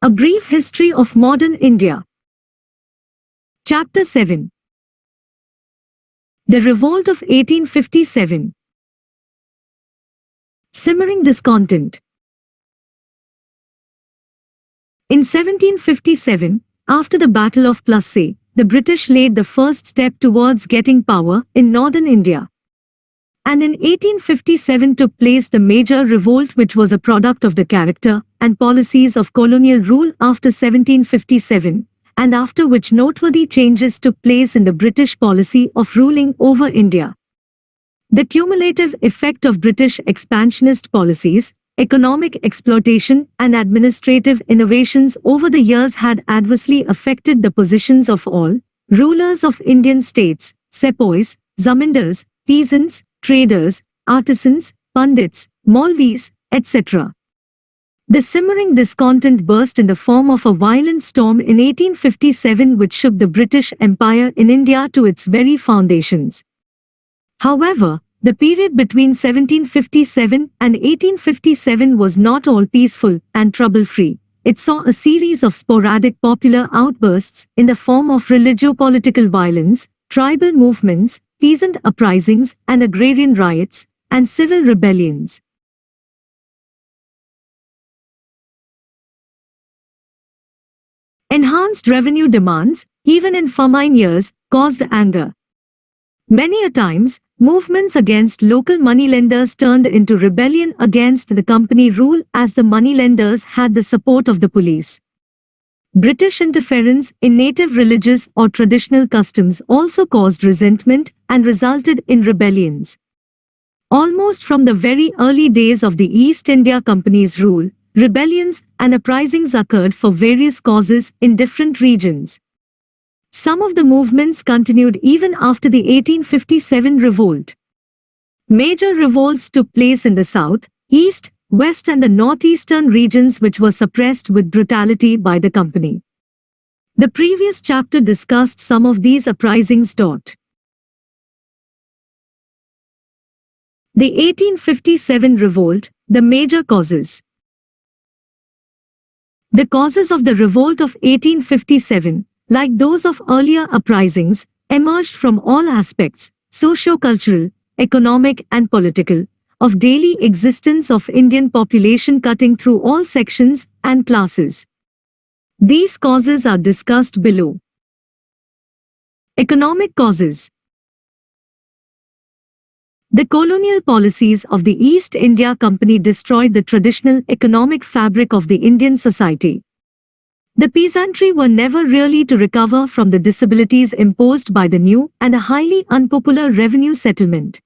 A Brief History of Modern India. Chapter 7. The Revolt of 1857. Simmering discontent. In 1757, after the Battle of Plassey, the British laid the first step towards getting power in northern India. And in 1857 took place the major revolt, which was a product of the character and policies of colonial rule after 1757, and after which noteworthy changes took place in the British policy of ruling over India. The cumulative effect of British expansionist policies, economic exploitation and administrative innovations over the years had adversely affected the positions of all rulers of Indian states, sepoys, zamindars, peasants, traders, artisans, pandits, Maulvis, etc. The simmering discontent burst in the form of a violent storm in 1857 which shook the British Empire in India to its very foundations. However, the period between 1757 and 1857 was not all peaceful and trouble-free. It saw a series of sporadic popular outbursts in the form of religio-political violence, tribal movements, peasant uprisings and agrarian riots, and civil rebellions. Enhanced revenue demands, even in famine years, caused anger. Many a times, movements against local moneylenders turned into rebellion against the company rule as the moneylenders had the support of the police. British interference in native religious or traditional customs also caused resentment and resulted in rebellions. Almost from the very early days of the East India Company's rule, rebellions and uprisings occurred for various causes in different regions. Some of the movements continued even after the 1857 revolt. Major revolts took place in the south, east, west and the northeastern regions which were suppressed with brutality by the company. The previous chapter discussed some of these uprisings. The 1857 revolt, the major causes. The causes of the revolt of 1857, like those of earlier uprisings, emerged from all aspects, socio-cultural, economic and political, of daily existence of Indian population cutting through all sections and classes. These causes are discussed below. Economic causes. The colonial policies of the East India Company destroyed the traditional economic fabric of the Indian society. The peasantry were never really to recover from the disabilities imposed by the new and a highly unpopular revenue settlement.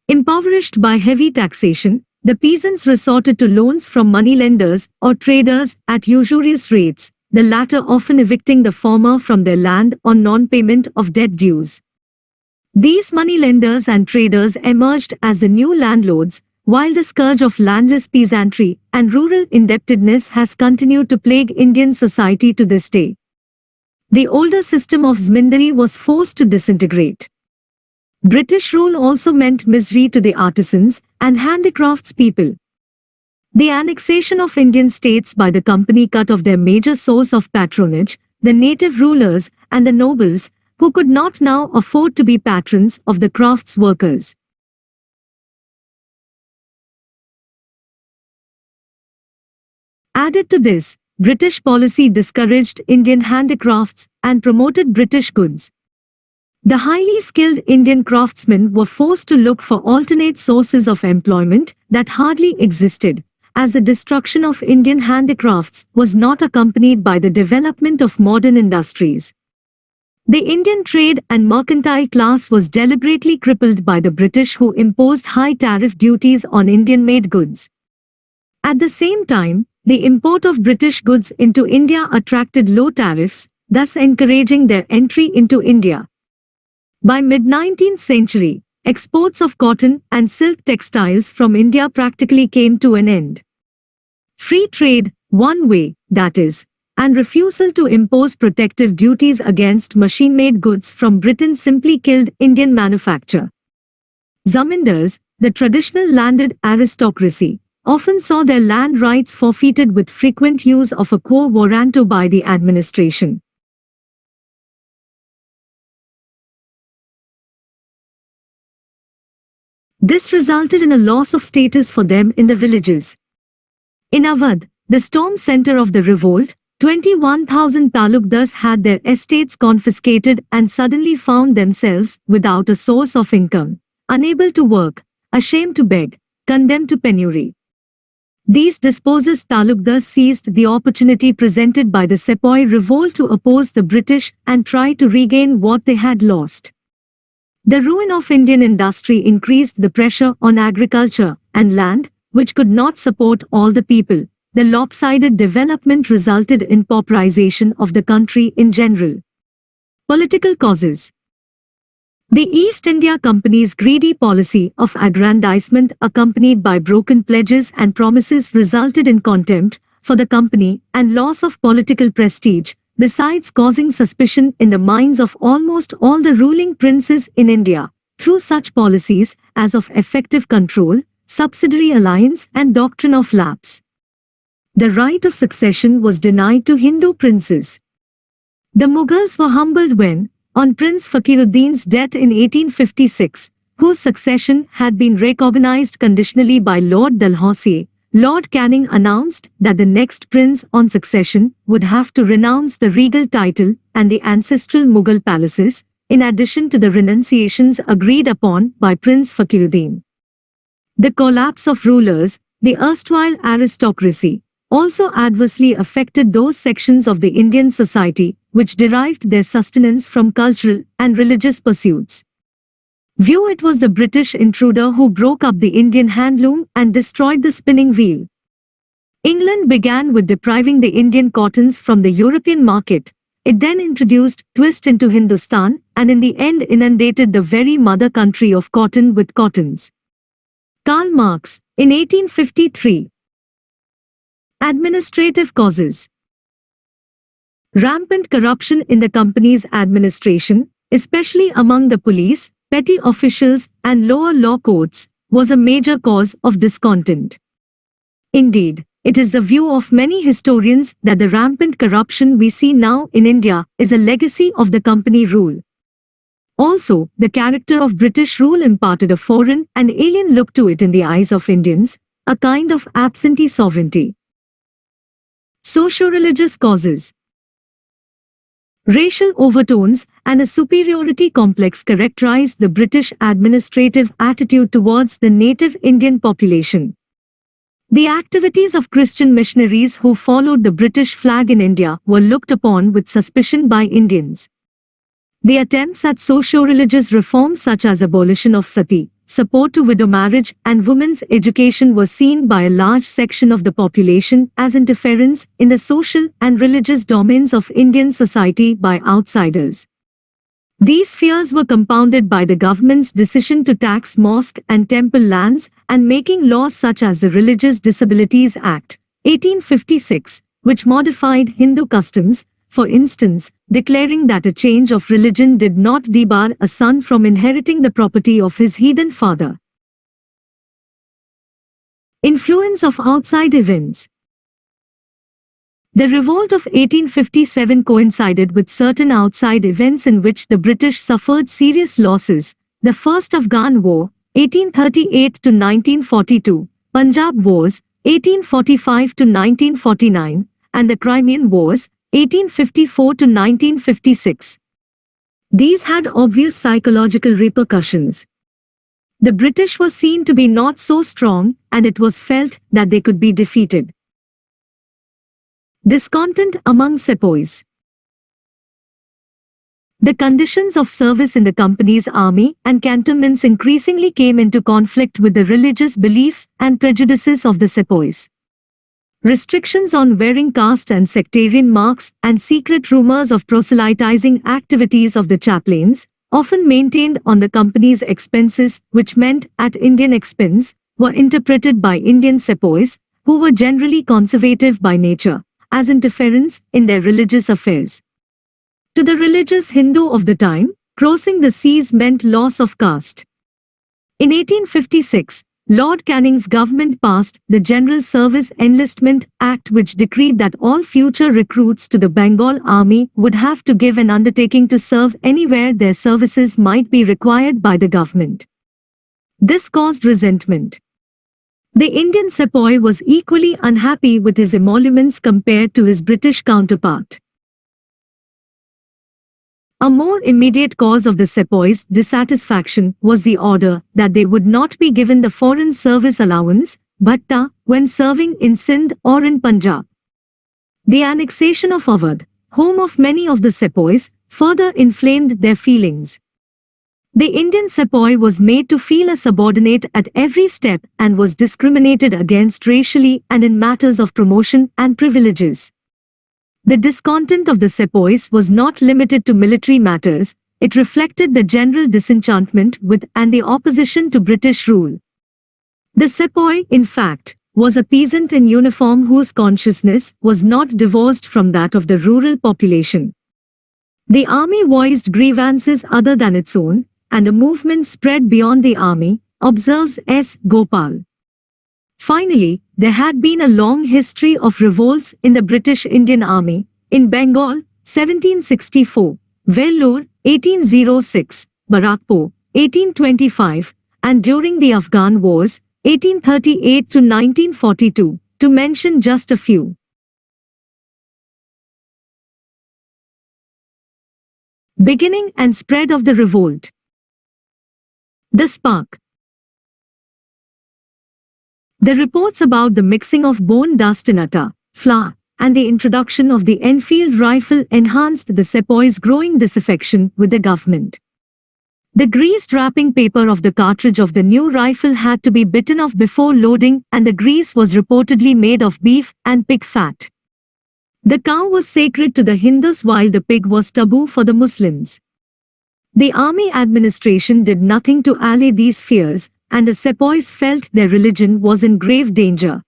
Impoverished by heavy taxation, the peasants resorted to loans from moneylenders or traders at usurious rates, the latter often evicting the former from their land on non-payment of debt dues. These moneylenders and traders emerged as the new landlords, while the scourge of landless peasantry and rural indebtedness has continued to plague Indian society to this day. The older system of zamindari was forced to disintegrate. British rule also meant misery to the artisans and handicrafts people. The annexation of Indian states by the company cut off their major source of patronage, the native rulers and the nobles, who could not now afford to be patrons of the crafts workers. Added to this, British policy discouraged Indian handicrafts and promoted British goods. The highly skilled Indian craftsmen were forced to look for alternate sources of employment that hardly existed, as the destruction of Indian handicrafts was not accompanied by the development of modern industries. The Indian trade and mercantile class was deliberately crippled by the British, who imposed high tariff duties on Indian-made goods. At the same time, the import of British goods into India attracted low tariffs, thus encouraging their entry into India. By mid-19th century, exports of cotton and silk textiles from India practically came to an end. Free trade, one way, that is, and refusal to impose protective duties against machine-made goods from Britain simply killed Indian manufacture. Zamindars, the traditional landed aristocracy, often saw their land rights forfeited with frequent use of a quo warranto by the administration. This resulted in a loss of status for them in the villages. In Awadh, the storm center of the revolt, 21,000 talukdars had their estates confiscated and suddenly found themselves without a source of income, unable to work, ashamed to beg, condemned to penury. These dispossessed talukdars seized the opportunity presented by the Sepoy revolt to oppose the British and try to regain what they had lost. The ruin of Indian industry increased the pressure on agriculture and land, which could not support all the people. The lopsided development resulted in pauperization of the country in general. Political causes. The East India Company's greedy policy of aggrandizement accompanied by broken pledges and promises resulted in contempt for the company and loss of political prestige, besides causing suspicion in the minds of almost all the ruling princes in India, through such policies as of effective control, subsidiary alliance and doctrine of lapse. The right of succession was denied to Hindu princes. The Mughals were humbled when, on Prince Fakhruddin's death in 1856, whose succession had been recognized conditionally by Lord Dalhousie, Lord Canning announced that the next prince on succession would have to renounce the regal title and the ancestral Mughal palaces, in addition to the renunciations agreed upon by Prince Fakhruddin. The collapse of rulers, the erstwhile aristocracy, also adversely affected those sections of the Indian society which derived their sustenance from cultural and religious pursuits. It was the British intruder who broke up the Indian handloom and destroyed the spinning wheel. England began with depriving the Indian cottons from the European market. It then introduced twist into Hindustan and in the end inundated the very mother country of cotton with cottons. Karl Marx, in 1853. Administrative causes. Rampant corruption in the company's administration, especially among the police, petty officials, and lower law courts, was a major cause of discontent. Indeed, it is the view of many historians that the rampant corruption we see now in India is a legacy of the company rule. Also, the character of British rule imparted a foreign and alien look to it in the eyes of Indians, a kind of absentee sovereignty. Socio-religious causes. Racial overtones and a superiority complex characterized the British administrative attitude towards the native Indian population. The activities of Christian missionaries who followed the British flag in India were looked upon with suspicion by Indians. The attempts at socio-religious reforms such as abolition of sati, support to widow marriage and women's education were seen by a large section of the population as interference in the social and religious domains of Indian society by outsiders. These fears were compounded by the government's decision to tax mosque and temple lands and making laws such as the Religious Disabilities Act, 1856, which modified Hindu customs, for instance, declaring that a change of religion did not debar a son from inheriting the property of his heathen father. Influence of outside events. The revolt of 1857 coincided with certain outside events in which the British suffered serious losses: the First Afghan War, 1838 to 1942, Punjab Wars, 1845 to 1949, and the Crimean Wars, 1854 to 1956. These had obvious psychological repercussions. The British were seen to be not so strong, and it was felt that they could be defeated. Discontent among sepoys. The conditions of service in the company's army and cantonments increasingly came into conflict with the religious beliefs and prejudices of the sepoys. Restrictions on wearing caste and sectarian marks and secret rumors of proselytizing activities of the chaplains, often maintained on the company's expenses, which meant at Indian expense, were interpreted by Indian sepoys, who were generally conservative by nature, as interference in their religious affairs. To the religious Hindu of the time, crossing the seas meant loss of caste. In 1856, Lord Canning's government passed the General Service Enlistment Act, which decreed that all future recruits to the Bengal Army would have to give an undertaking to serve anywhere their services might be required by the government. This caused resentment. The Indian sepoy was equally unhappy with his emoluments compared to his British counterpart. A more immediate cause of the sepoys' dissatisfaction was the order that they would not be given the Foreign Service Allowance, bhatta, when serving in Sindh or in Punjab. The annexation of Awadh, home of many of the sepoys, further inflamed their feelings. The Indian sepoy was made to feel a subordinate at every step and was discriminated against racially and in matters of promotion and privileges. The discontent of the sepoys was not limited to military matters, it reflected the general disenchantment with and the opposition to British rule. The sepoy, in fact, was a peasant in uniform whose consciousness was not divorced from that of the rural population. The army voiced grievances other than its own, and the movement spread beyond the army, observes S. Gopal. Finally, there had been a long history of revolts in the British Indian Army, in Bengal, 1764, Vellore, 1806, Barakpur, 1825, and during the Afghan Wars, 1838 to 1942, to mention just a few. Beginning and spread of the revolt. The spark. The reports about the mixing of bone dust in atta, flour, and the introduction of the Enfield rifle enhanced the sepoys' growing disaffection with the government. The greased wrapping paper of the cartridge of the new rifle had to be bitten off before loading, and the grease was reportedly made of beef and pig fat. The cow was sacred to the Hindus while the pig was taboo for the Muslims. The army administration did nothing to allay these fears, and the sepoys felt their religion was in grave danger.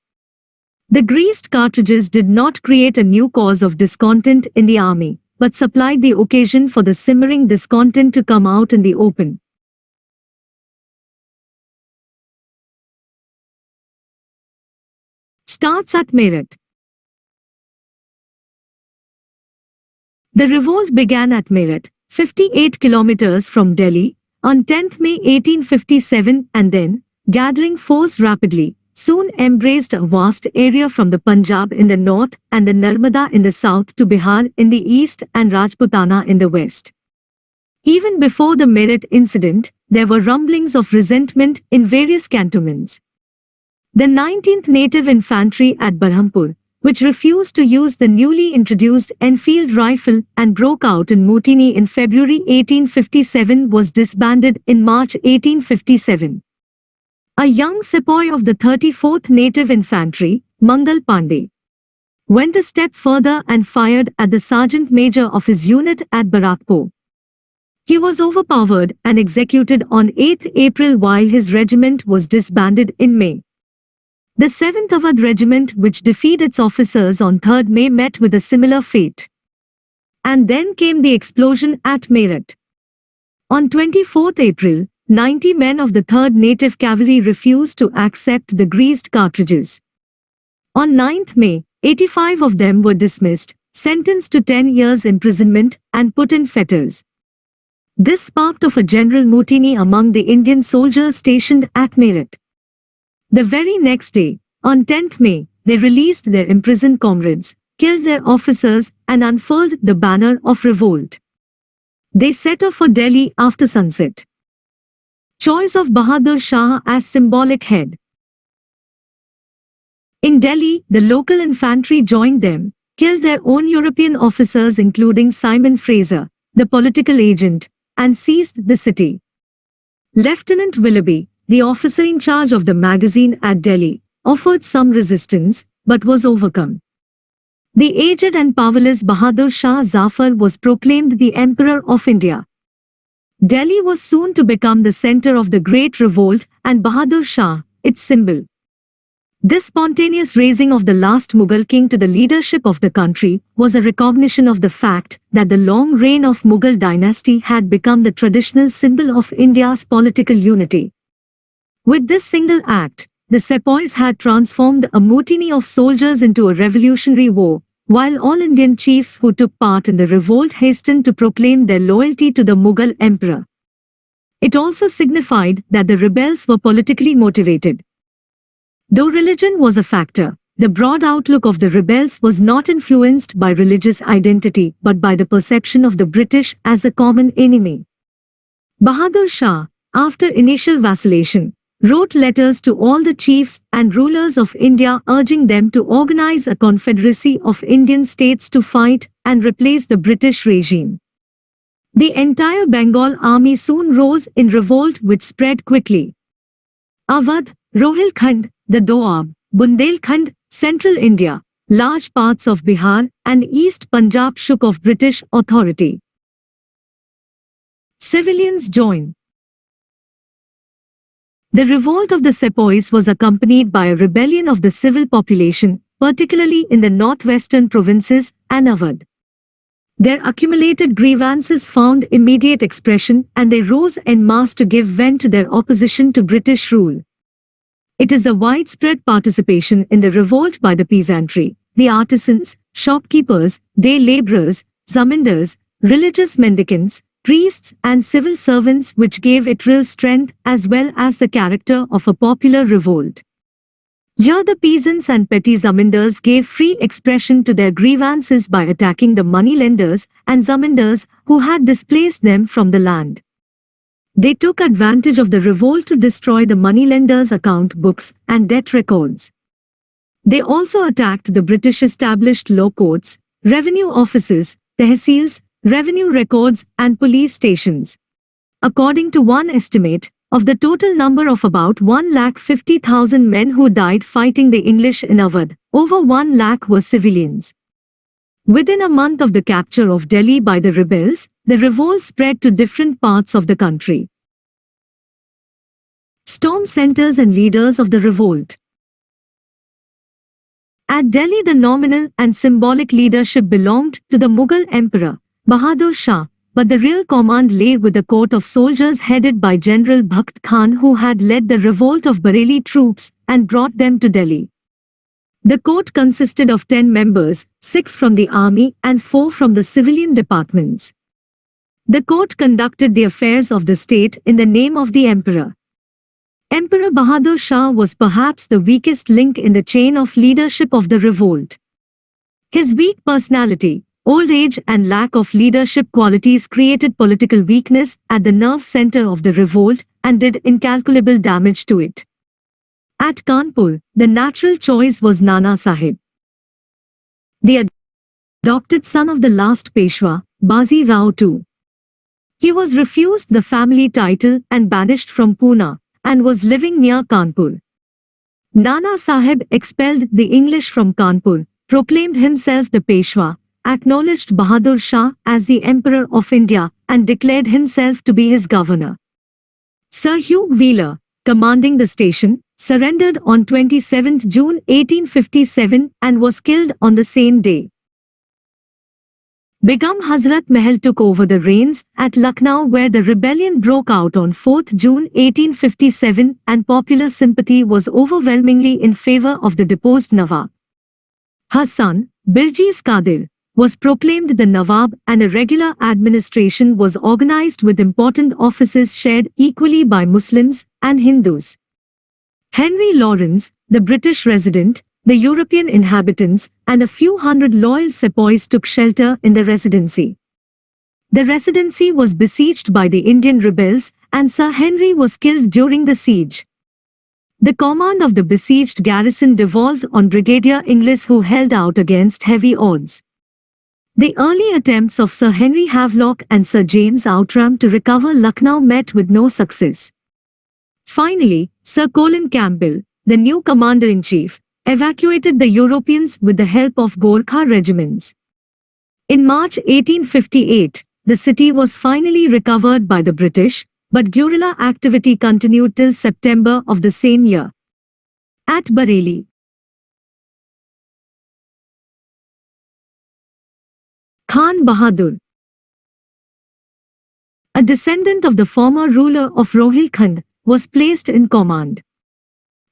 The greased cartridges did not create a new cause of discontent in the army, but supplied the occasion for the simmering discontent to come out in the open. Starts at Meerut. The revolt began at Meerut, 58 kilometers from Delhi, on 10th May 1857 and then, gathering force rapidly, soon embraced a vast area from the Punjab in the north and the Narmada in the south to Bihar in the east and Rajputana in the west. Even before the Meerut incident, there were rumblings of resentment in various cantonments. The 19th Native Infantry at Berhampur, which refused to use the newly introduced Enfield rifle and broke out in mutiny in February 1857, was disbanded in March 1857. A young sepoy of the 34th Native Infantry, Mangal Pandey, went a step further and fired at the sergeant major of his unit at Barakpur. He was overpowered and executed on 8 April while his regiment was disbanded in May. The 7th Awadh Regiment, which defeated its officers on 3rd May, met with a similar fate. And then came the explosion at Meerut. On 24th April, 90 men of the 3rd Native Cavalry refused to accept the greased cartridges. On 9th May, 85 of them were dismissed, sentenced to 10 years imprisonment, and put in fetters. This sparked off a general mutiny among the Indian soldiers stationed at Meerut. The very next day, on 10th May, they released their imprisoned comrades, killed their officers, and unfurled the banner of revolt. They set off for Delhi after sunset. Choice of Bahadur Shah as symbolic head. In Delhi, the local infantry joined them, killed their own European officers including Simon Fraser, the political agent, and seized the city. Lieutenant Willoughby, the officer in charge of the magazine at Delhi, offered some resistance, but was overcome. The aged and powerless Bahadur Shah Zafar was proclaimed the Emperor of India. Delhi was soon to become the center of the Great Revolt, and Bahadur Shah, its symbol. This spontaneous raising of the last Mughal king to the leadership of the country was a recognition of the fact that the long reign of Mughal dynasty had become the traditional symbol of India's political unity. With this single act, the sepoys had transformed a mutiny of soldiers into a revolutionary war, while all Indian chiefs who took part in the revolt hastened to proclaim their loyalty to the Mughal emperor. It also signified that the rebels were politically motivated. Though religion was a factor, the broad outlook of the rebels was not influenced by religious identity but by the perception of the British as a common enemy. Bahadur Shah, after initial vacillation, wrote letters to all the chiefs and rulers of India urging them to organize a confederacy of Indian states to fight and replace the British regime. The entire Bengal army soon rose in revolt which spread quickly. Awadh, Rohilkhand, the Doab, Bundelkhand, Central India, large parts of Bihar and East Punjab shook off British authority. Civilians join. The revolt of the sepoys was accompanied by a rebellion of the civil population, particularly in the northwestern provinces and Awadh. Their accumulated grievances found immediate expression and they rose en masse to give vent to their opposition to British rule. It is the widespread participation in the revolt by the peasantry, the artisans, shopkeepers, day laborers, zamindars, religious mendicants, priests and civil servants which gave it real strength as well as the character of a popular revolt. Here the peasants and petty zamindars gave free expression to their grievances by attacking the moneylenders and zamindars who had displaced them from the land. They took advantage of the revolt to destroy the moneylenders' account books and debt records. They also attacked the British-established law courts, revenue offices, tehsils, revenue records and police stations. According to one estimate, of the total number of about 150,000 men who died fighting the English in Awadh, over 1 lakh were civilians. Within a month of the capture of Delhi by the rebels, the revolt spread to different parts of the country. Storm centers and leaders of the revolt. At Delhi, the nominal and symbolic leadership belonged to the Mughal emperor, Bahadur Shah, but the real command lay with a court of soldiers headed by General Bakht Khan who had led the revolt of Bareilly troops and brought them to Delhi. The court consisted of 10 members, 6 from the army and 4 from the civilian departments. The court conducted the affairs of the state in the name of the emperor. Emperor Bahadur Shah was perhaps the weakest link in the chain of leadership of the revolt. His weak personality, old age and lack of leadership qualities created political weakness at the nerve center of the revolt and did incalculable damage to it. At Kanpur, the natural choice was Nana Sahib, the adopted son of the last Peshwa, Bazi Rao II. He was refused the family title and banished from Pune, and was living near Kanpur. Nana Sahib expelled the English from Kanpur, proclaimed himself the Peshwa, acknowledged Bahadur Shah as the Emperor of India and declared himself to be his governor. Sir Hugh Wheeler, commanding the station, surrendered on 27 June 1857 and was killed on the same day. Begum Hazrat Mahal took over the reins at Lucknow where the rebellion broke out on 4 June 1857 and popular sympathy was overwhelmingly in favor of the deposed Nawab. Her son, Birjiz Qadir, was proclaimed the Nawab and a regular administration was organized with important offices shared equally by Muslims and Hindus. Henry Lawrence, the British resident, the European inhabitants, and a few hundred loyal sepoys took shelter in the residency. The residency was besieged by the Indian rebels and Sir Henry was killed during the siege. The command of the besieged garrison devolved on Brigadier Inglis who held out against heavy odds. The early attempts of Sir Henry Havelock and Sir James Outram to recover Lucknow met with no success. Finally, Sir Colin Campbell, the new commander-in-chief, evacuated the Europeans with the help of Gorkha regiments. In March 1858, the city was finally recovered by the British, but guerrilla activity continued till September of the same year. At Bareilly, Khan Bahadur, a descendant of the former ruler of Rohilkhand, was placed in command.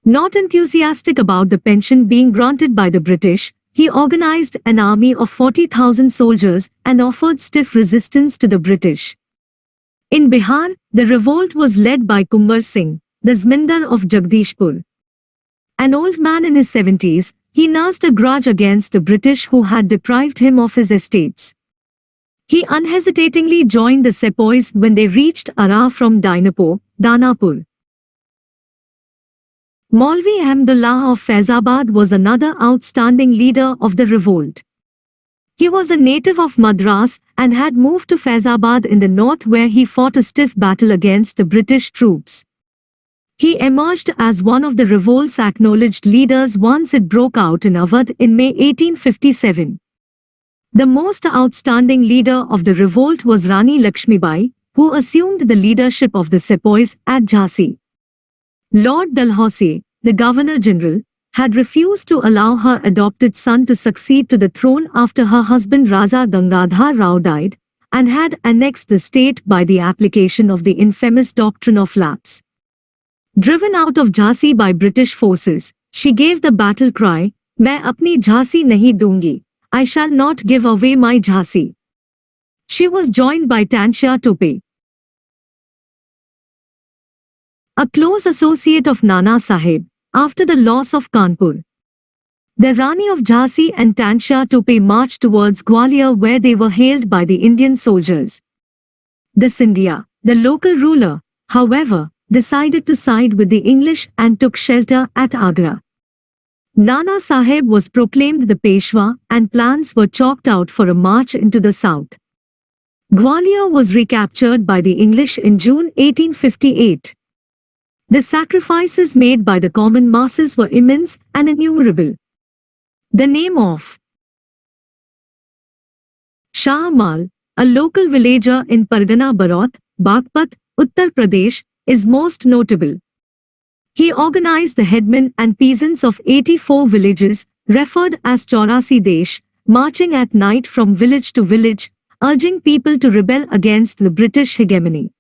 Not enthusiastic about the pension being granted by the British, he organized an army of 40,000 soldiers and offered stiff resistance to the British. In Bihar, the revolt was led by Kumbhar Singh, the Zmindar of Jagdishpur. An old man in his 70s, he nursed a grudge against the British who had deprived him of his estates. He unhesitatingly joined the sepoys when they reached Ara from Danapur. Maulvi Ahmdullah of Faizabad was another outstanding leader of the revolt. He was a native of Madras and had moved to Faizabad in the north where he fought a stiff battle against the British troops. He emerged as one of the revolt's acknowledged leaders once it broke out in Awadh in May 1857. The most outstanding leader of the revolt was Rani Lakshmibai, who assumed the leadership of the sepoys at Jhansi. Lord Dalhousie, the Governor-General, had refused to allow her adopted son to succeed to the throne after her husband Raja Gangadhar Rao died, and had annexed the state by the application of the infamous doctrine of lapse. Driven out of Jhansi by British forces, she gave the battle cry, "Main apni Jhansi nahi dungi, I shall not give away my Jhansi." She was joined by Tanshia Tope, a close associate of Nana Sahib, after the loss of Kanpur. The Rani of Jhansi and Tanshia Tope marched towards Gwalior where they were hailed by the Indian soldiers. The Scindia, the local ruler, however, decided to side with the English and took shelter at Agra. Nana Sahib was proclaimed the Peshwa and plans were chalked out for a march into the south. Gwalior was recaptured by the English in June 1858. The sacrifices made by the common masses were immense and innumerable. The name of Shah Amal, a local villager in Pargana Baraut, Bagpat, Uttar Pradesh, is most notable. He organized the headmen and peasants of 84 villages, referred as Chaurasi Desh, marching at night from village to village, urging people to rebel against the British hegemony.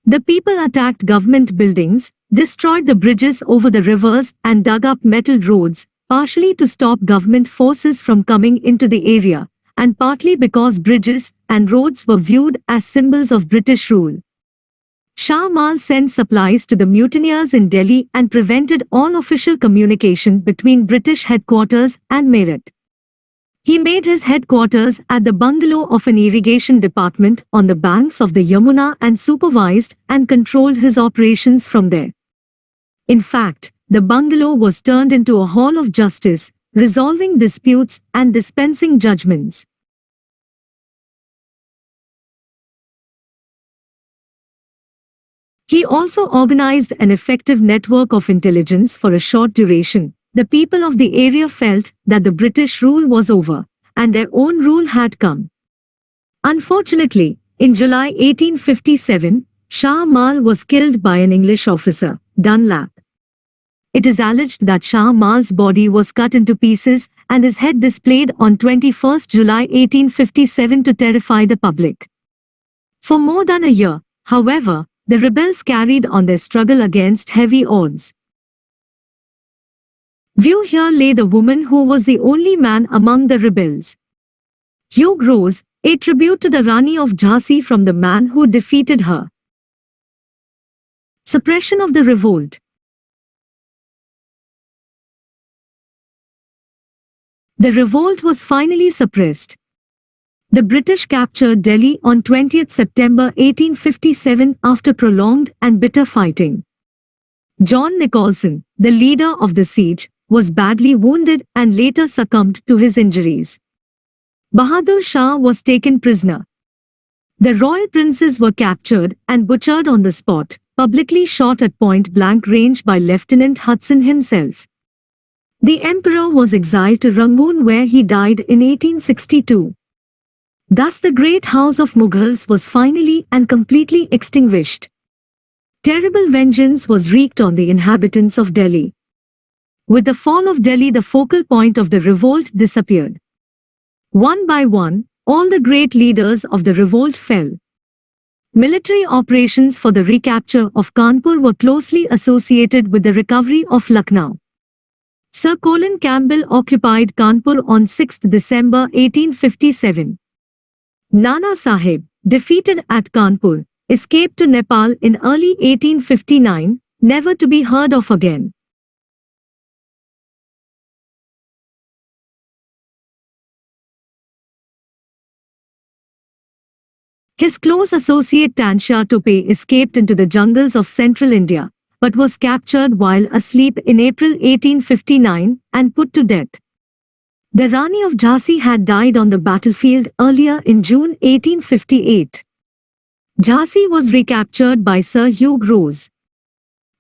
The people attacked government buildings, destroyed the bridges over the rivers and dug up metal roads, partially to stop government forces from coming into the area, and partly because bridges and roads were viewed as symbols of British rule. Shah Amal sent supplies to the mutineers in Delhi and prevented all official communication between British headquarters and Meerut. He made his headquarters at the bungalow of an irrigation department on the banks of the Yamuna and supervised and controlled his operations from there. In fact, the bungalow was turned into a hall of justice, resolving disputes and dispensing judgments. He also organized an effective network of intelligence for a short duration. The people of the area felt that the British rule was over, and their own rule had come. Unfortunately, in July 1857, Shah Amal was killed by an English officer, Dunlap. It is alleged that Shah Amal's body was cut into pieces and his head displayed on 21 July 1857 to terrify the public. For more than a year, however, the rebels carried on their struggle against heavy odds. View here lay the woman who was the only man among the rebels. Hugh Rose, a tribute to the Rani of Jhansi from the man who defeated her. Suppression of the revolt. The revolt was finally suppressed. The British captured Delhi on 20 September 1857 after prolonged and bitter fighting. John Nicholson, the leader of the siege, was badly wounded and later succumbed to his injuries. Bahadur Shah was taken prisoner. The royal princes were captured and butchered on the spot, publicly shot at point-blank range by Lieutenant Hudson himself. The emperor was exiled to Rangoon where he died in 1862. Thus the great house of Mughals was finally and completely extinguished. Terrible vengeance was wreaked on the inhabitants of Delhi. With the fall of Delhi, the focal point of the revolt disappeared. One by one, all the great leaders of the revolt fell. Military operations for the recapture of Kanpur were closely associated with the recovery of Lucknow. Sir Colin Campbell occupied Kanpur on 6 December 1857. Nana Sahib, defeated at Kanpur, escaped to Nepal in early 1859, never to be heard of again. His close associate Tansha Tope escaped into the jungles of central India, but was captured while asleep in April 1859 and put to death. The Rani of Jhansi had died on the battlefield earlier in June 1858. Jhansi was recaptured by Sir Hugh Rose.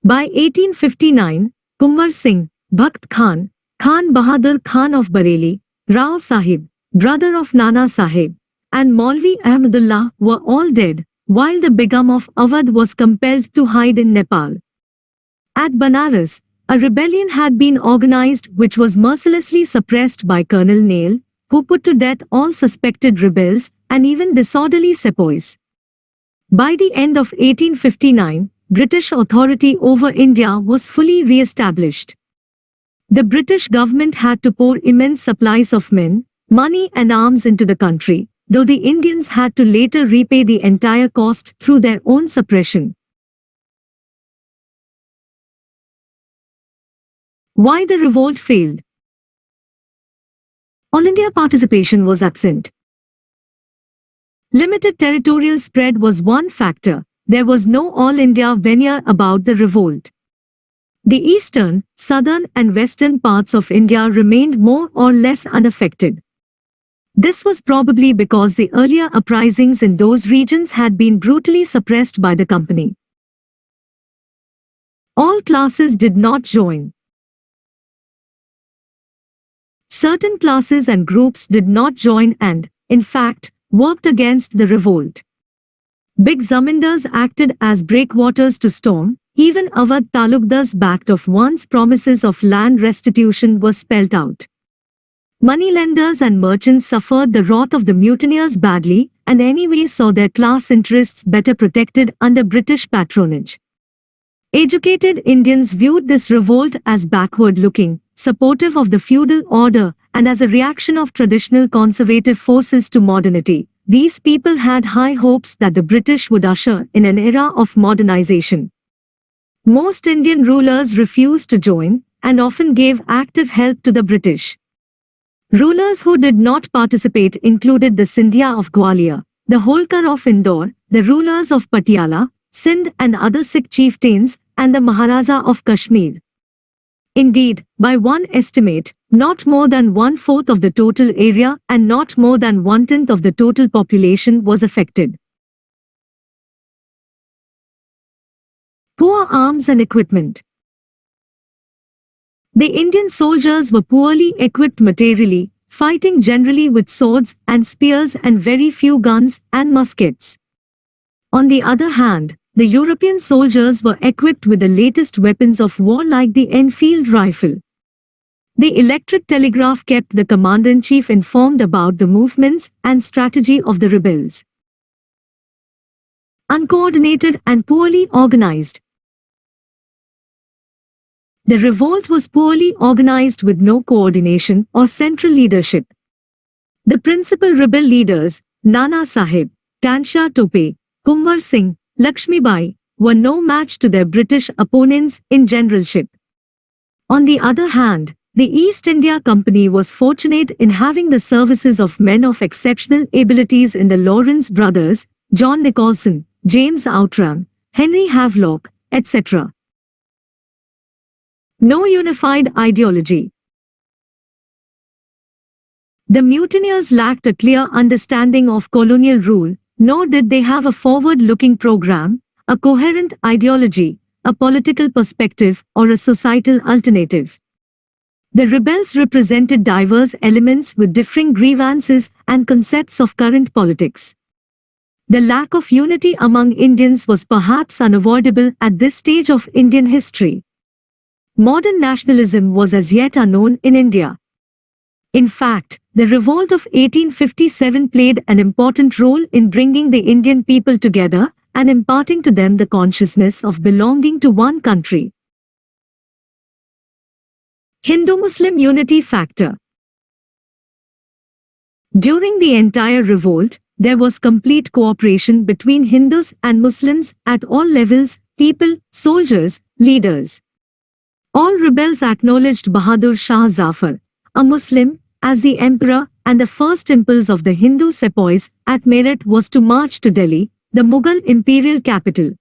By 1859, Kunwar Singh, Bakht Khan, Khan Bahadur Khan of Bareilly, Rao Sahib, brother of Nana Sahib, and Maulvi Ahmadullah were all dead, while the Begum of Awadh was compelled to hide in Nepal. At Banaras, a rebellion had been organized which was mercilessly suppressed by Colonel Nail, who put to death all suspected rebels and even disorderly sepoys. By the end of 1859, British authority over India was fully re-established. The British government had to pour immense supplies of men, money and arms into the country, though the Indians had to later repay the entire cost through their own suppression. Why the revolt failed? All India participation was absent. Limited territorial spread was one factor. There was no All India veneer about the revolt. The eastern, southern and western parts of India remained more or less unaffected. This was probably because the earlier uprisings in those regions had been brutally suppressed by the company. All classes did not join. Certain classes and groups did not join and, in fact, worked against the revolt. Big zamindars acted as breakwaters to storm. Even Awadh talukdars backed off once promises of land restitution were spelt out. Moneylenders and merchants suffered the wrath of the mutineers badly and anyway saw their class interests better protected under British patronage. Educated Indians viewed this revolt as backward-looking, supportive of the feudal order, and as a reaction of traditional conservative forces to modernity. These people had high hopes that the British would usher in an era of modernization. Most Indian rulers refused to join and often gave active help to the British. Rulers who did not participate included the Scindia of Gwalior, the Holkar of Indore, the rulers of Patiala, Sindh and other Sikh chieftains, and the Maharaja of Kashmir. Indeed, by one estimate, not more than 1/4 of the total area and not more than 1/10 of the total population was affected. Poor arms and equipment. The Indian soldiers were poorly equipped materially, fighting generally with swords and spears and very few guns and muskets. On the other hand, the European soldiers were equipped with the latest weapons of war like the Enfield rifle. The electric telegraph kept the commander-in-chief informed about the movements and strategy of the rebels. Uncoordinated and poorly organized. The revolt was poorly organized with no coordination or central leadership. The principal rebel leaders, Nana Sahib, Tansha Tope, Kunwar Singh, Lakshmibai, were no match to their British opponents in generalship. On the other hand, the East India Company was fortunate in having the services of men of exceptional abilities in the Lawrence brothers, John Nicholson, James Outram, Henry Havelock, etc. No unified ideology. The mutineers lacked a clear understanding of colonial rule, nor did they have a forward-looking program, a coherent ideology, a political perspective, or a societal alternative. The rebels represented diverse elements with differing grievances and concepts of current politics. The lack of unity among Indians was perhaps unavoidable at this stage of Indian history. Modern nationalism was as yet unknown in India. In fact, the revolt of 1857 played an important role in bringing the Indian people together and imparting to them the consciousness of belonging to one country. Hindu-Muslim unity factor. During the entire revolt, there was complete cooperation between Hindus and Muslims at all levels, people, soldiers, leaders. All rebels acknowledged Bahadur Shah Zafar, a Muslim, as the emperor, and the first impulse of the Hindu sepoys at Meerut was to march to Delhi, the Mughal imperial capital.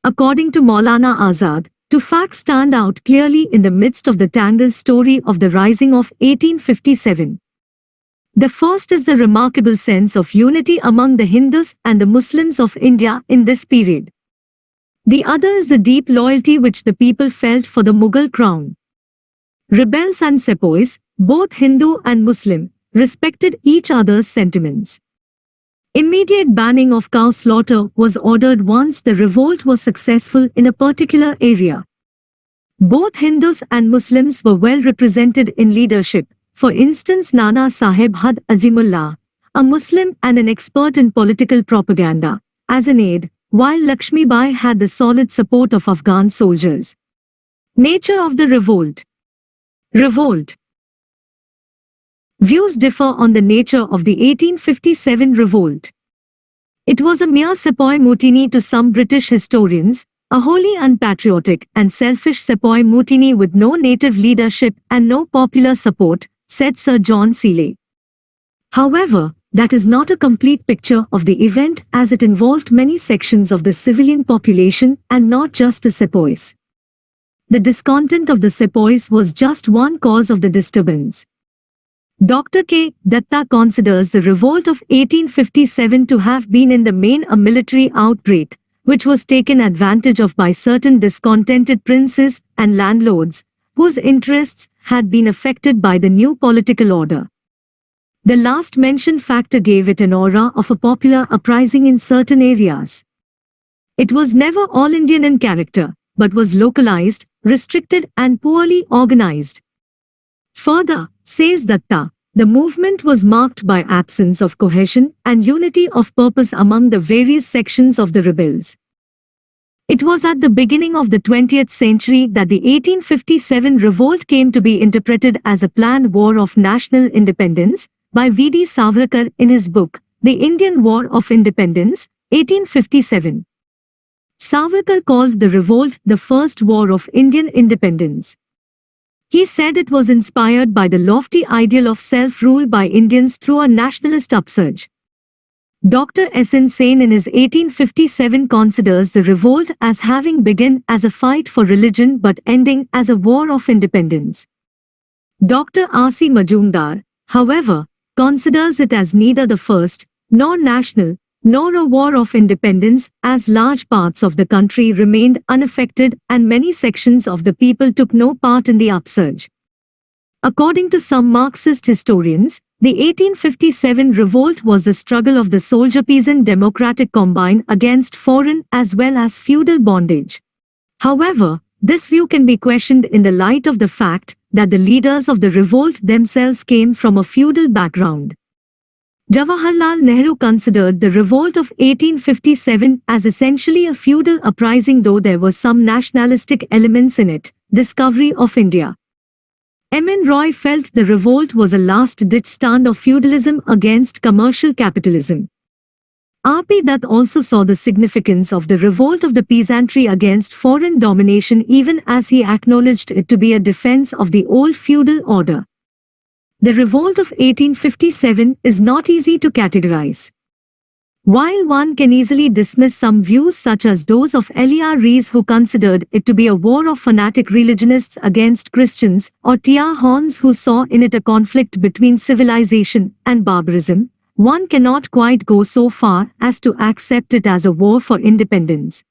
According to Maulana Azad, two facts stand out clearly in the midst of the tangled story of the rising of 1857. The first is the remarkable sense of unity among the Hindus and the Muslims of India in this period. The other is the deep loyalty which the people felt for the Mughal crown. Rebels and sepoys, both Hindu and Muslim, respected each other's sentiments. Immediate banning of cow slaughter was ordered once the revolt was successful in a particular area. Both Hindus and Muslims were well represented in leadership. For instance, Nana Sahib Had Azimullah, a Muslim and an expert in political propaganda, as an aide, while Lakshmi Bai had the solid support of Afghan soldiers. Nature of the revolt. Revolt. Views differ on the nature of the 1857 revolt. It was a mere sepoy mutiny to some British historians, a wholly unpatriotic and selfish sepoy mutiny with no native leadership and no popular support, said Sir John Seeley. However, that is not a complete picture of the event as it involved many sections of the civilian population and not just the sepoys. The discontent of the sepoys was just one cause of the disturbance. Dr. K. Datta considers the revolt of 1857 to have been in the main a military outbreak, which was taken advantage of by certain discontented princes and landlords, whose interests had been affected by the new political order. The last mentioned factor gave it an aura of a popular uprising in certain areas. It was never all Indian in character, but was localized, restricted and poorly organized. Further, says Datta, the movement was marked by absence of cohesion and unity of purpose among the various sections of the rebels. It was at the beginning of the 20th century that the 1857 revolt came to be interpreted as a planned war of national independence by V.D. Savarkar in his book, The Indian War of Independence, 1857. Savarkar called the revolt the first war of Indian independence. He said it was inspired by the lofty ideal of self-rule by Indians through a nationalist upsurge. Dr. S. N. Sen in his 1857 considers the revolt as having begun as a fight for religion but ending as a war of independence. Dr. R. C. Majumdar, however, considers it as neither the first, nor national, nor a war of independence, as large parts of the country remained unaffected and many sections of the people took no part in the upsurge. According to some Marxist historians, the 1857 revolt was the struggle of the soldier-peasant democratic combine against foreign as well as feudal bondage. However, this view can be questioned in the light of the fact that the leaders of the revolt themselves came from a feudal background. Jawaharlal Nehru considered the revolt of 1857 as essentially a feudal uprising, though there were some nationalistic elements in it. Discovery of India. M. N. Roy felt the revolt was a last-ditch stand of feudalism against commercial capitalism. R. P. Dutt also saw the significance of the revolt of the peasantry against foreign domination, even as he acknowledged it to be a defense of the old feudal order. The revolt of 1857 is not easy to categorize. While one can easily dismiss some views such as those of L.E.R. Rees, who considered it to be a war of fanatic religionists against Christians, or T.R. Horns, who saw in it a conflict between civilization and barbarism, one cannot quite go so far as to accept it as a war for independence.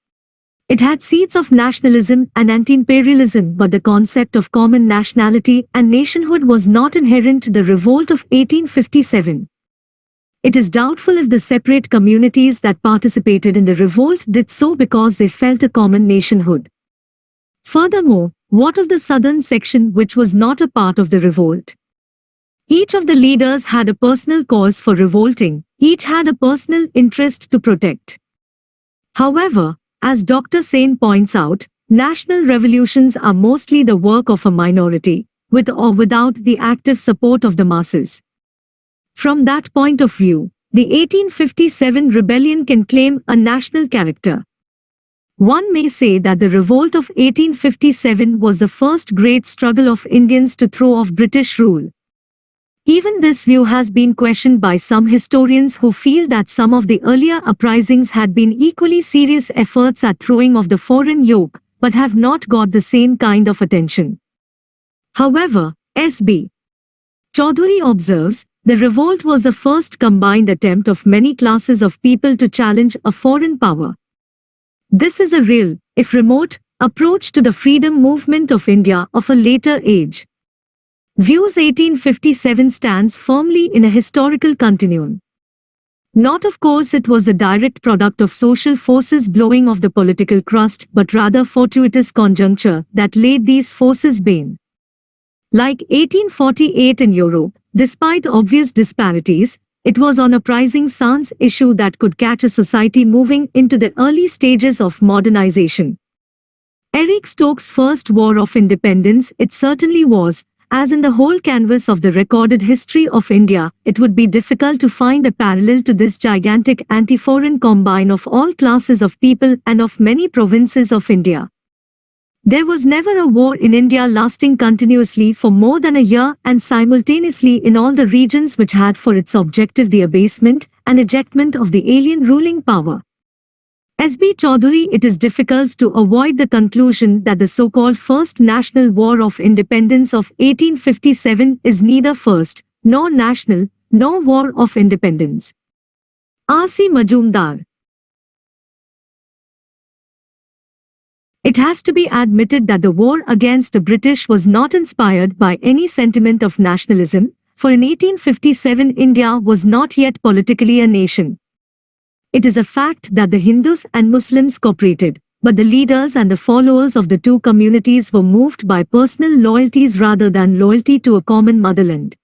It had seeds of nationalism and anti-imperialism, but the concept of common nationality and nationhood was not inherent to the revolt of 1857. It is doubtful if the separate communities that participated in the revolt did so because they felt a common nationhood. Furthermore, what of the southern section which was not a part of the revolt? Each of the leaders had a personal cause for revolting, each had a personal interest to protect. However, as Dr. Sen points out, national revolutions are mostly the work of a minority, with or without the active support of the masses. From that point of view, the 1857 rebellion can claim a national character. One may say that the revolt of 1857 was the first great struggle of Indians to throw off British rule. Even this view has been questioned by some historians who feel that some of the earlier uprisings had been equally serious efforts at throwing off the foreign yoke, but have not got the same kind of attention. However, S.B. Chaudhuri observes, the revolt was the first combined attempt of many classes of people to challenge a foreign power. This is a real, if remote, approach to the freedom movement of India of a later age. Views 1857 stands firmly in a historical continuum. Not of course it was the direct product of social forces blowing off the political crust, but rather fortuitous conjuncture that laid these forces bane. Like 1848 in Europe, despite obvious disparities, it was on a pressing sans issue that could catch a society moving into the early stages of modernization. Eric Stokes' first war of independence it certainly was, as in the whole canvas of the recorded history of India, it would be difficult to find a parallel to this gigantic anti-foreign combine of all classes of people and of many provinces of India. There was never a war in India lasting continuously for more than a year and simultaneously in all the regions which had for its objective the abasement and ejectment of the alien ruling power. S.B. Chaudhuri, it is difficult to avoid the conclusion that the so-called First National War of Independence of 1857 is neither first, nor national, nor War of Independence. R.C. Majumdar. It has to be admitted that the war against the British was not inspired by any sentiment of nationalism, for in 1857 India was not yet politically a nation. It is a fact that the Hindus and Muslims cooperated, but the leaders and the followers of the two communities were moved by personal loyalties rather than loyalty to a common motherland.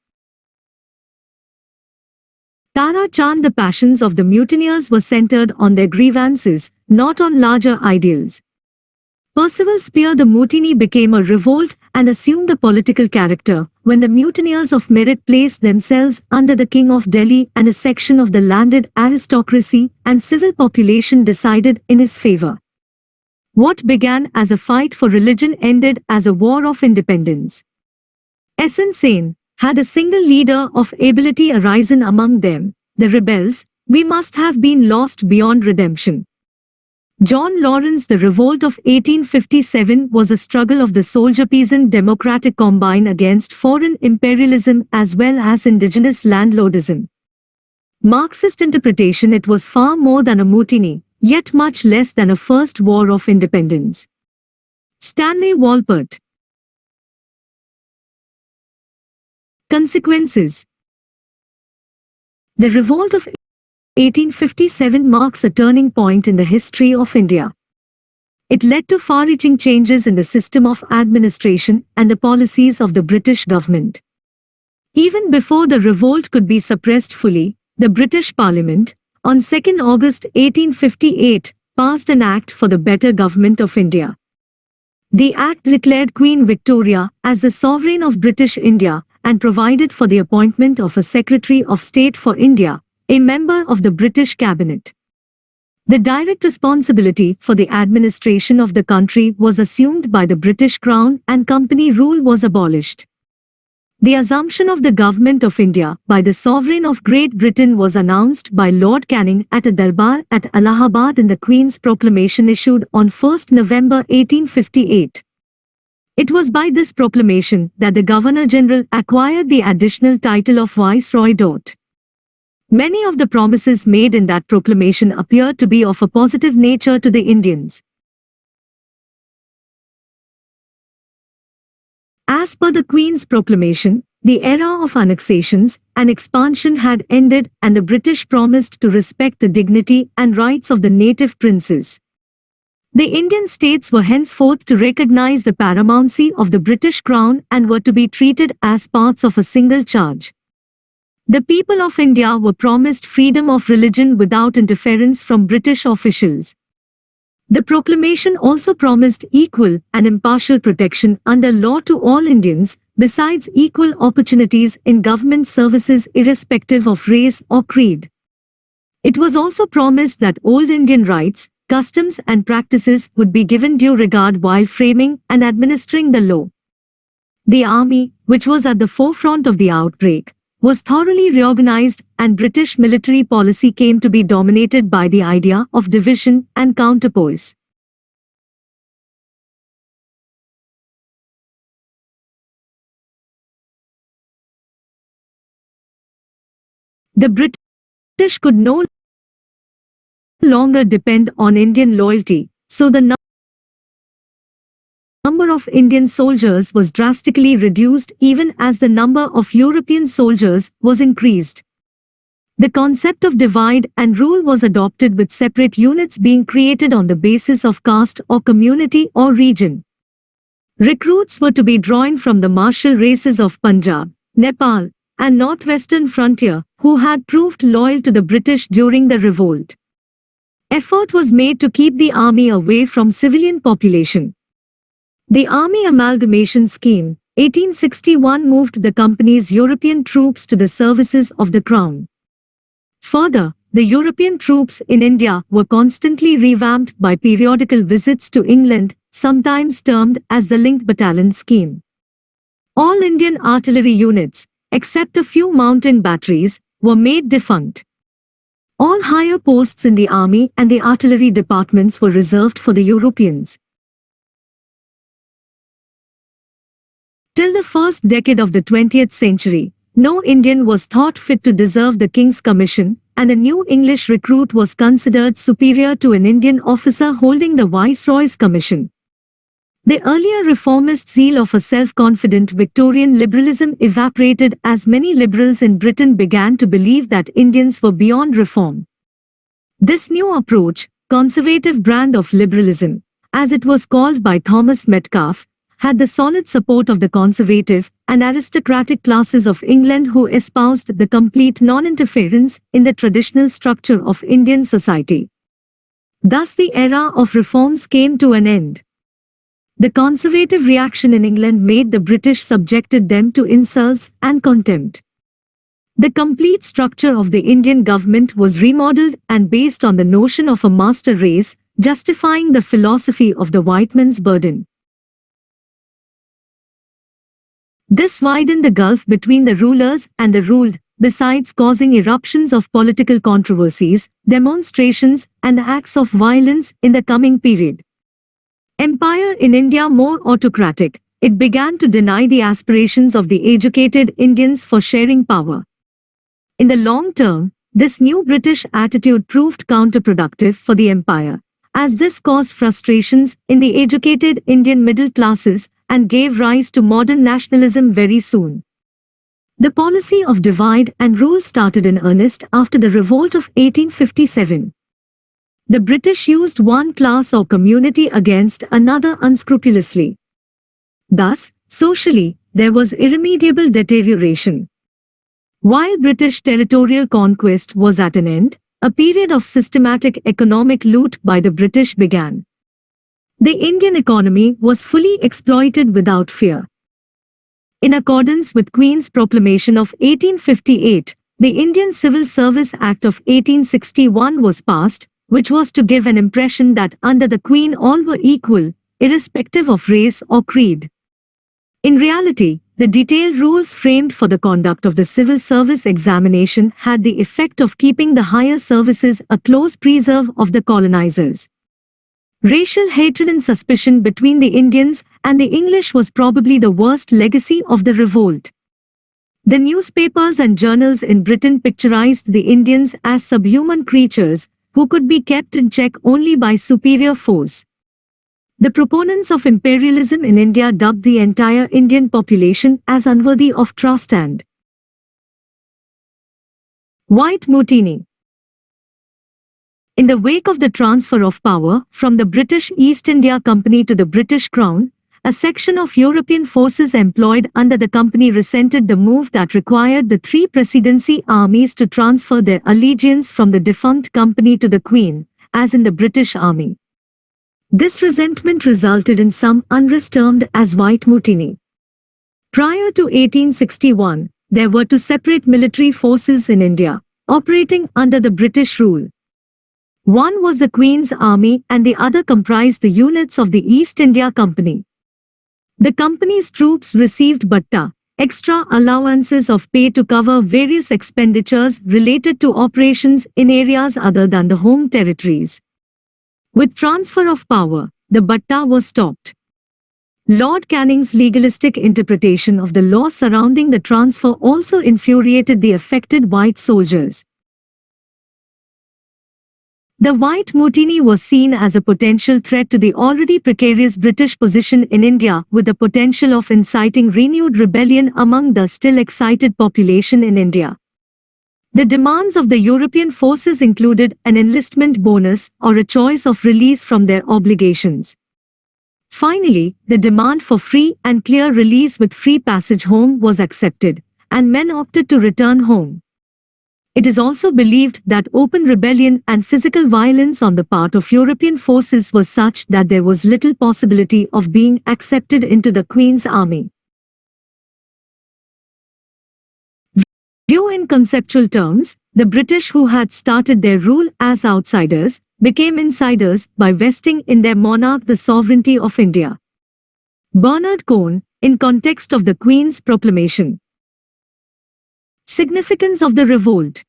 Tara Chand, the passions of the mutineers were centered on their grievances, not on larger ideals. Percival Spear, the mutiny became a revolt and assumed a political character when the mutineers of Meerut placed themselves under the King of Delhi and a section of the landed aristocracy and civil population decided in his favor. What began as a fight for religion ended as a war of independence. S.N. Sen, had a single leader of ability arisen among them, the rebels, we must have been lost beyond redemption. John Lawrence, the revolt of 1857 was a struggle of the soldier-peasant democratic combine against foreign imperialism as well as indigenous landlordism. Marxist interpretation, it was far more than a mutiny, yet much less than a first war of independence. Stanley Walpert. Consequences. The revolt of 1857 marks a turning point in the history of India. It led to far-reaching changes in the system of administration and the policies of the British government. Even before the revolt could be suppressed fully, the British Parliament, on 2 August 1858, passed an Act for the Better Government of India. The Act declared Queen Victoria as the sovereign of British India and provided for the appointment of a Secretary of State for India, a member of the British Cabinet. The direct responsibility for the administration of the country was assumed by the British Crown and company rule was abolished. The assumption of the Government of India by the Sovereign of Great Britain was announced by Lord Canning at a Darbar at Allahabad in the Queen's proclamation issued on 1 November 1858. It was by this proclamation that the Governor-General acquired the additional title of Viceroy. Many of the promises made in that proclamation appeared to be of a positive nature to the Indians. As per the Queen's proclamation, the era of annexations and expansion had ended and the British promised to respect the dignity and rights of the native princes. The Indian states were henceforth to recognize the paramountcy of the British Crown and were to be treated as parts of a single charge. The people of India were promised freedom of religion without interference from British officials. The proclamation also promised equal and impartial protection under law to all Indians, besides equal opportunities in government services irrespective of race or creed. It was also promised that old Indian rights, customs and practices would be given due regard while framing and administering the law. The army, which was at the forefront of the outbreak, was thoroughly reorganized, and British military policy came to be dominated by the idea of division and counterpoise. The British could no longer depend on Indian loyalty, so the number of Indian soldiers was drastically reduced even as the number of European soldiers was increased. The concept of divide and rule was adopted, with separate units being created on the basis of caste or community or region. Recruits were to be drawn from the martial races of Punjab, Nepal, and northwestern frontier, who had proved loyal to the British during the revolt. Effort was made to keep the army away from civilian population. The Army Amalgamation Scheme, 1861, moved the company's European troops to the services of the Crown. Further, the European troops in India were constantly revamped by periodical visits to England, sometimes termed as the Linked Battalion Scheme. All Indian artillery units, except a few mountain batteries, were made defunct. All higher posts in the army and the artillery departments were reserved for the Europeans. Till the first decade of the 20th century, no Indian was thought fit to deserve the King's Commission, and a new English recruit was considered superior to an Indian officer holding the Viceroy's commission. The earlier reformist zeal of a self-confident Victorian liberalism evaporated as many liberals in Britain began to believe that Indians were beyond reform. This new approach, conservative brand of liberalism, as it was called by Thomas Metcalfe, had the solid support of the conservative and aristocratic classes of England, who espoused the complete non-interference in the traditional structure of Indian society. Thus the era of reforms came to an end. The conservative reaction in England made the British subjected them to insults and contempt. The complete structure of the Indian government was remodeled and based on the notion of a master race, justifying the philosophy of the white man's burden. This widened the gulf between the rulers and the ruled, besides causing eruptions of political controversies, demonstrations, and acts of violence in the coming period. Empire in India more autocratic, it began to deny the aspirations of the educated Indians for sharing power. In the long term, this new British attitude proved counterproductive for the empire, as this caused frustrations in the educated Indian middle classes and gave rise to modern nationalism very soon. The policy of divide and rule started in earnest after the Revolt of 1857. The British used one class or community against another unscrupulously. Thus, socially, there was irremediable deterioration. While British territorial conquest was at an end, a period of systematic economic loot by the British began. The Indian economy was fully exploited without fear. In accordance with Queen's Proclamation of 1858, the Indian Civil Service Act of 1861 was passed, which was to give an impression that under the Queen all were equal, irrespective of race or creed. In reality, the detailed rules framed for the conduct of the civil service examination had the effect of keeping the higher services a close preserve of the colonizers. Racial hatred and suspicion between the Indians and the English was probably the worst legacy of the revolt. The newspapers and journals in Britain picturized the Indians as subhuman creatures who could be kept in check only by superior force. The proponents of imperialism in India dubbed the entire Indian population as unworthy of trust and white mutiny. In the wake of the transfer of power from the British East India Company to the British Crown, a section of European forces employed under the company resented the move that required the three presidency armies to transfer their allegiance from the defunct company to the Queen, as in the British Army. This resentment resulted in some unrest termed as White Mutiny. Prior to 1861, there were two separate military forces in India, operating under the British rule. One was the Queen's Army and the other comprised the units of the East India Company. The company's troops received bhatta, extra allowances of pay to cover various expenditures related to operations in areas other than the home territories. With transfer of power, the bhatta was stopped. Lord Canning's legalistic interpretation of the law surrounding the transfer also infuriated the affected white soldiers. The White Mutiny was seen as a potential threat to the already precarious British position in India, with the potential of inciting renewed rebellion among the still excited population in India. The demands of the European forces included an enlistment bonus or a choice of release from their obligations. Finally, the demand for free and clear release with free passage home was accepted, and men opted to return home. It is also believed that open rebellion and physical violence on the part of European forces was such that there was little possibility of being accepted into the Queen's Army. Viewed in conceptual terms, the British, who had started their rule as outsiders, became insiders by vesting in their monarch the sovereignty of India. Bernard Cohn, in context of the Queen's proclamation. Significance of the revolt.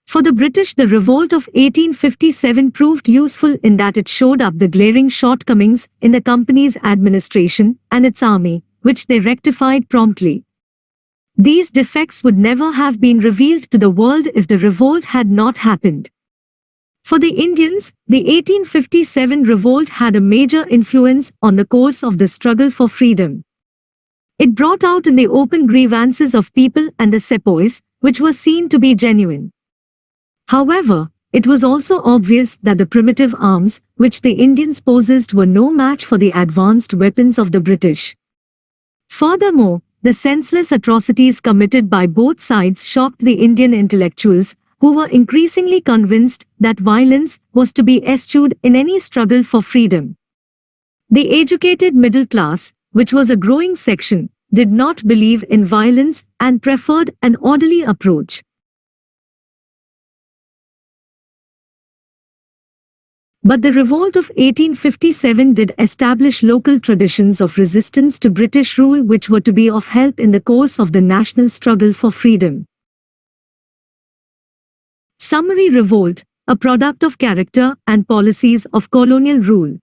For the British, the revolt of 1857 proved useful in that it showed up the glaring shortcomings in the company's administration and its army, which they rectified promptly. These defects would never have been revealed to the world if the revolt had not happened. For the Indians, the 1857 revolt had a major influence on the course of the struggle for freedom. It brought out in the open grievances of people and the sepoys, which were seen to be genuine. However, it was also obvious that the primitive arms, which the Indians possessed, were no match for the advanced weapons of the British. Furthermore, the senseless atrocities committed by both sides shocked the Indian intellectuals, who were increasingly convinced that violence was to be eschewed in any struggle for freedom. The educated middle class, which was a growing section, did not believe in violence and preferred an orderly approach. But the revolt of 1857 did establish local traditions of resistance to British rule which were to be of help in the course of the national struggle for freedom. Summary: revolt, a product of character and policies of colonial rule.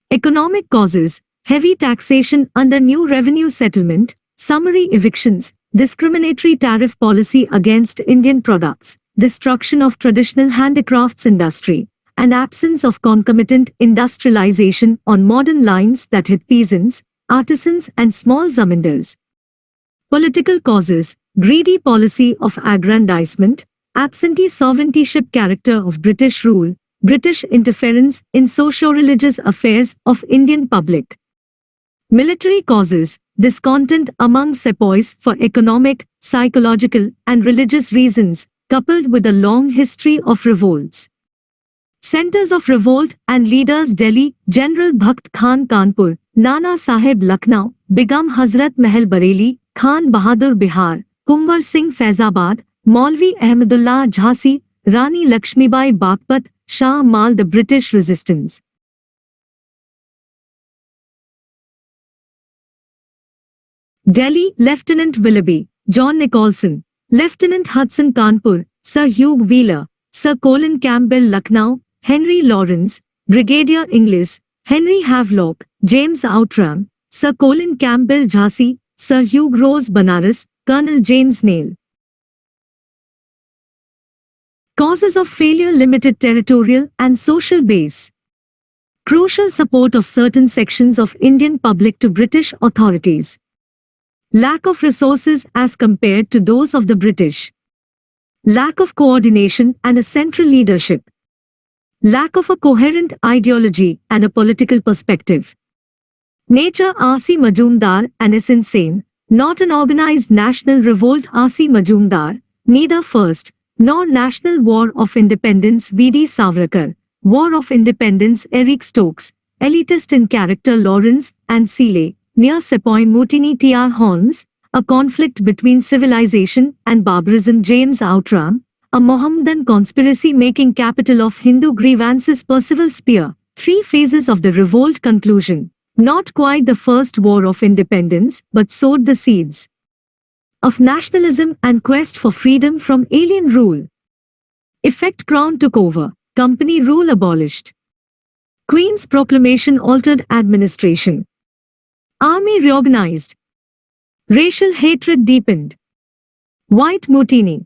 Economic causes: heavy taxation under new revenue settlement, summary evictions, discriminatory tariff policy against Indian products, destruction of traditional handicrafts industry, and absence of concomitant industrialization on modern lines that hit peasants, artisans and small zamindars. Political causes: greedy policy of aggrandizement, absentee sovereigntyship character of British rule, British interference in socio-religious affairs of Indian public. Military causes: discontent among sepoys for economic, psychological and religious reasons, coupled with a long history of revolts. Centers of revolt and leaders: Delhi, General Bhakt Khan Kanpur, Nana Sahib Lucknow, Begum Hazrat Mahal Bareilly, Khan Bahadur Bihar, Kumbar Singh Faizabad, Maulvi Ahmadullah Jhansi, Rani Lakshmibai Bagpat, Shah Amal. The British resistance. Delhi, Lieutenant Willoughby, John Nicholson, Lieutenant Hudson Kanpur, Sir Hugh Wheeler, Sir Colin Campbell Lucknow, Henry Lawrence, Brigadier Inglis, Henry Havelock, James Outram, Sir Colin Campbell Jhansi, Sir Hugh Rose Banaras, Colonel James Neil. Causes of failure: limited territorial and social base. Crucial support of certain sections of Indian public to British authorities. Lack of resources as compared to those of the British. Lack of coordination and a central leadership. Lack of a coherent ideology and a political perspective. Nature: R.C. Majumdar and S.N. Sen, not an organized national revolt. R.C. Majumdar, neither First nor National War of Independence. V.D. Savarkar, War of Independence Eric Stokes, elitist in character Lawrence and Seeley, near Sepoy Mutiny Tr Horns, a conflict between civilization and barbarism James Outram, a Mohammedan conspiracy making capital of Hindu grievances Percival Spear, three phases of the revolt conclusion. Not quite the first war of independence, but sowed the seeds of nationalism and quest for freedom from alien rule. Effect Crown took over, company rule abolished. Queen's proclamation altered administration. Army reorganized. Racial hatred deepened. White mutiny.